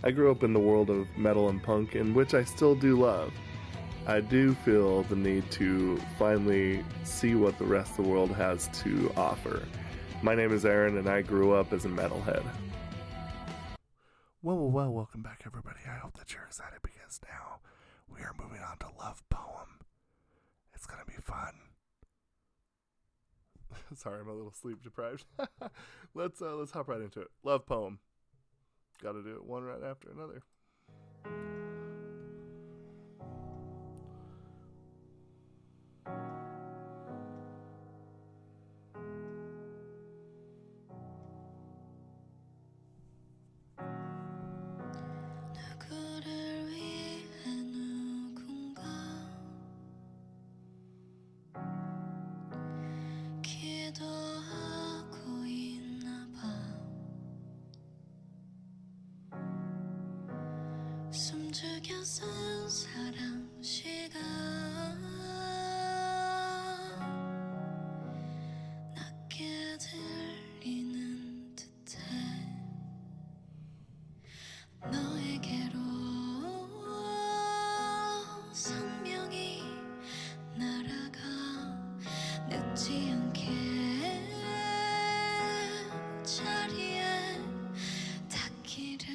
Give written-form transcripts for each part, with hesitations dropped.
I grew up in the world of metal and punk, in which I still do love. I do feel the need to finally see what the rest of the world has to offer. My name is Aaron, and I grew up as a metalhead. Well, welcome back, everybody. I hope that you're excited because now we are moving on to Love Poem. It's going to be fun. Sorry, I'm a little sleep deprived. Let's hop right into it. Love Poem. Got to do it one right after another. 숨죽여 쓴 사랑 시간 낮게 들리는 듯해 너에게로 선명히 날아가 늦지 않게 자리에 닿기를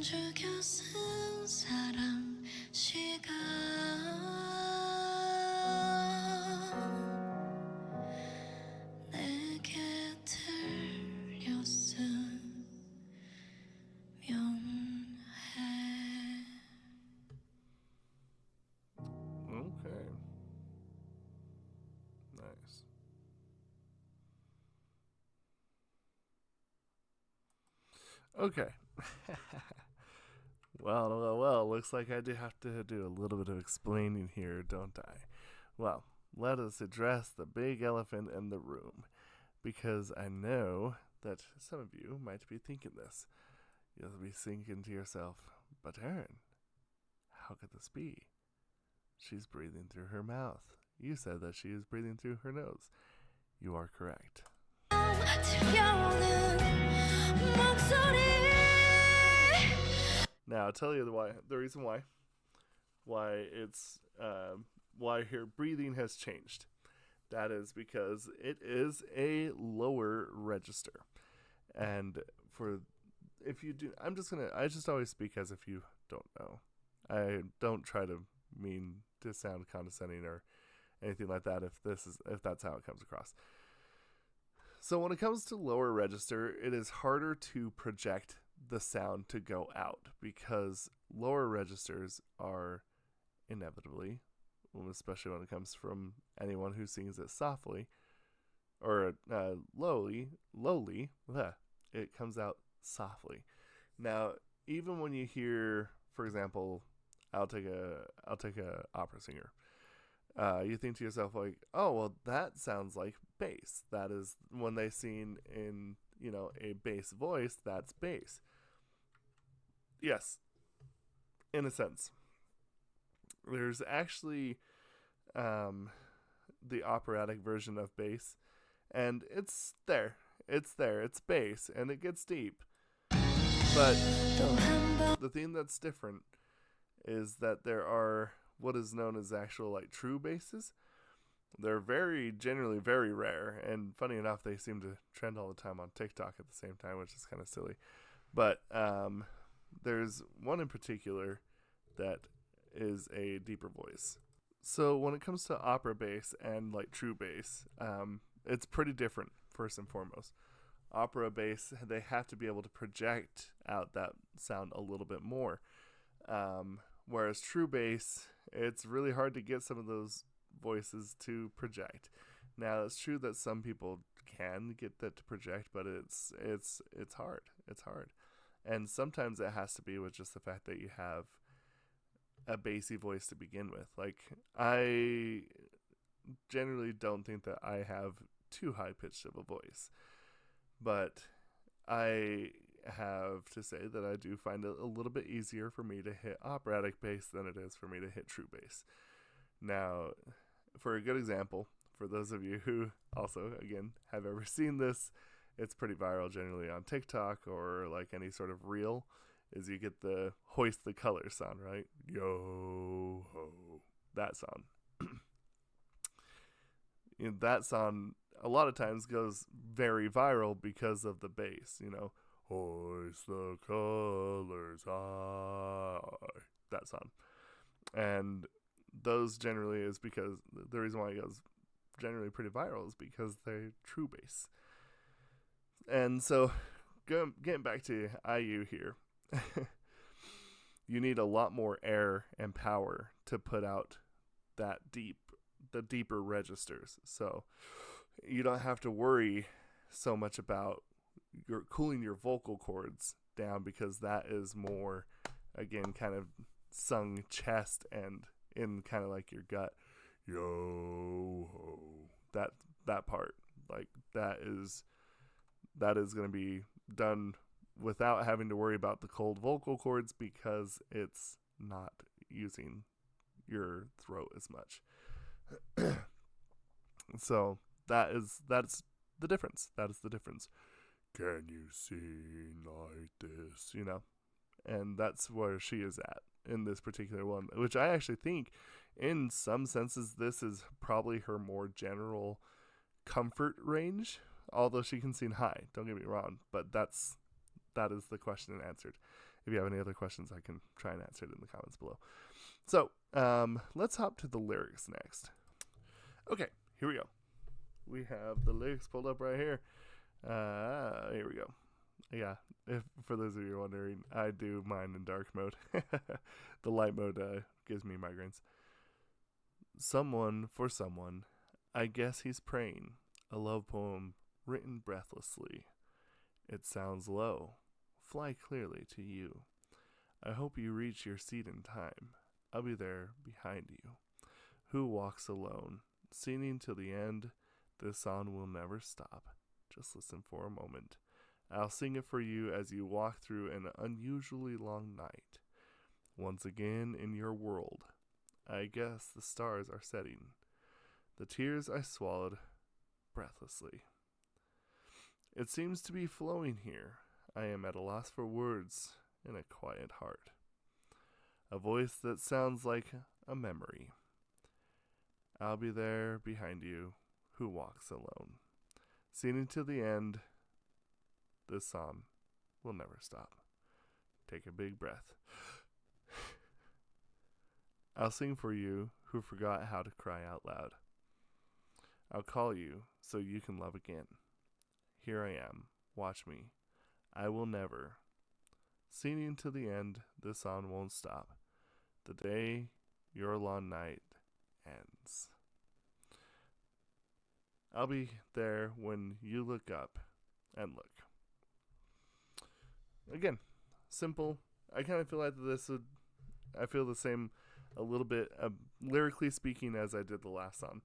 죽여 쓴 사랑 시간 내게 들렸으면 해. Okay. Nice. Okay. Well, looks like I do have to do a little bit of explaining here, don't I? Well, let us address the big elephant in the room, because I know that some of you might be thinking this. You'll be thinking to yourself, but Aaron, how could this be? She's breathing through her mouth. You said that she is breathing through her nose. You are correct. 들려오는 목소리 Now I'll tell you the reason why it's why her breathing has changed. That is because it is a lower register, and I just always speak as if you don't know. I don't try to mean to sound condescending or anything like that if that's how it comes across. So when it comes to lower register, it is harder to project the sound to go out because lower registers are inevitably, especially when it comes from anyone who sings it softly or lowly, it comes out softly. Now, even when you hear, for example, I'll take a opera singer. You think to yourself like, oh, well, that sounds like bass. That is when they sing in, a bass voice, that's bass. Yes, in a sense. There's actually the operatic version of bass, and it's there. It's bass, and it gets deep. But the thing that's different is that there are what is known as actual like true basses. They're generally very rare, and funny enough, they seem to trend all the time on TikTok at the same time, which is kind of silly. But there's one in particular that is a deeper voice. So when it comes to opera bass and like true bass, it's pretty different. First and foremost, opera bass, they have to be able to project out that sound a little bit more. Whereas true bass, it's really hard to get some of those voices to project. Now, it's true that some people can get that to project, but it's hard. It's hard. And sometimes it has to be with just the fact that you have a bassy voice to begin with. Like, I generally don't think that I have too high-pitched of a voice. But I have to say that I do find it a little bit easier for me to hit operatic bass than it is for me to hit true bass. Now, for a good example, for those of you who also, again, have ever seen this, it's pretty viral generally on TikTok or like any sort of reel, is you get the hoist the color sound, right? Yo ho, that sound. That sound a lot of times goes very viral because of the bass, hoist the colors high, that sound. And those generally is because the reason why it goes generally pretty viral is because they're true bass. And so getting back to IU here, you need a lot more air and power to put out the deeper registers. So you don't have to worry so much about cooling your vocal cords down, because that is more, again, kind of sung chest and in kind of like your gut. Yo ho, that part, like that is going to be done without having to worry about the cold vocal cords, because it's not using your throat as much. So that's the difference. That is the difference. Can you sing like this? And that's where she is at in this particular one, which I actually think in some senses this is probably her more general comfort range, although she can sing high, don't get me wrong, but that is the question answered. if you have any other questions, I can try and answer it in the comments below. So let's hop to the lyrics next. Okay, here we go. We have the lyrics pulled up right here. Here we go. Yeah, for those of you wondering, I do mine in dark mode. The light mode gives me migraines. Someone for someone, I guess he's praying. A love poem written breathlessly. It sounds low. Fly clearly to you. I hope you reach your seat in time. I'll be there behind you. Who walks alone? Singing till the end. This song will never stop. Just listen for a moment. I'll sing it for you as you walk through an unusually long night. Once again in your world, I guess the stars are setting. The tears I swallowed breathlessly. It seems to be flowing here. I am at a loss for words in a quiet heart. A voice that sounds like a memory. I'll be there behind you, who walks alone. Singing to the end, this song will never stop. Take a big breath. I'll sing for you who forgot how to cry out loud. I'll call you so you can love again. Here I am. Watch me. I will never. Singing to the end, this song won't stop. The day your long night ends. I'll be there when you look up and look. Again, simple. I kind of feel like I feel the same a little bit lyrically speaking as I did the last song.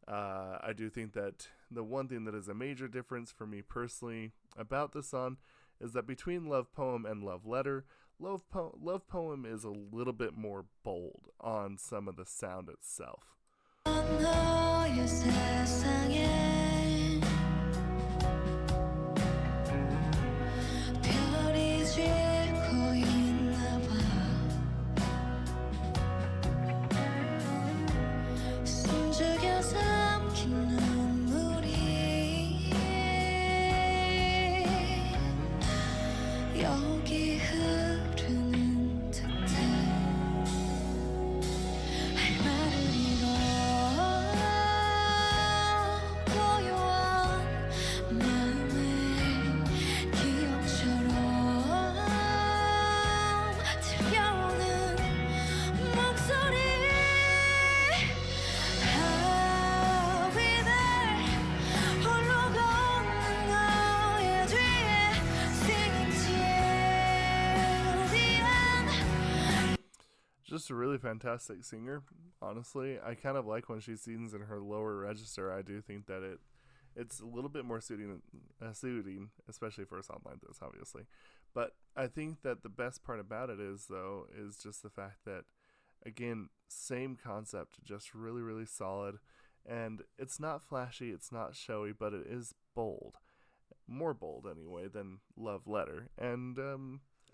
I do think that the one thing that is a major difference for me personally about this song is that between Love Poem and Love Letter, Love Poem is a little bit more bold on some of the sound itself. 너의 세상에 별이 지고 있나 봐. 숨죽여 삼킨 눈물이 여기 흐르는 듯해. 할 말을 잃어 고요한 마음의 기억처럼 들려오는 목소리. I'll be there 홀로 걷는 너의 뒤에 singing till the end. Just a really fantastic singer, honestly. I kind of like when she sings in her lower register. I do think that it's a little bit more suiting, especially for a song like this, obviously. But I think that the best part about it is just the fact that, again, same concept, just really, really solid. And it's not flashy, it's not showy, but it is bold. More bold, anyway, than Love Letter. And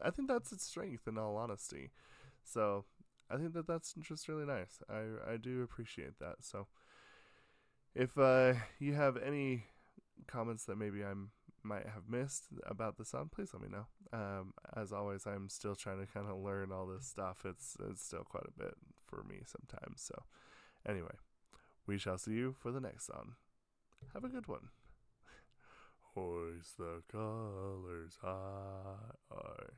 I think that's its strength, in all honesty. So I think that that's just really nice. I do appreciate that. So if you have any comments that maybe I might have missed about the song, please let me know. As always, I'm still trying to kind of learn all this stuff. It's still quite a bit for me sometimes. So anyway, we shall see you for the next song. Have a good one. Hoist the colors high.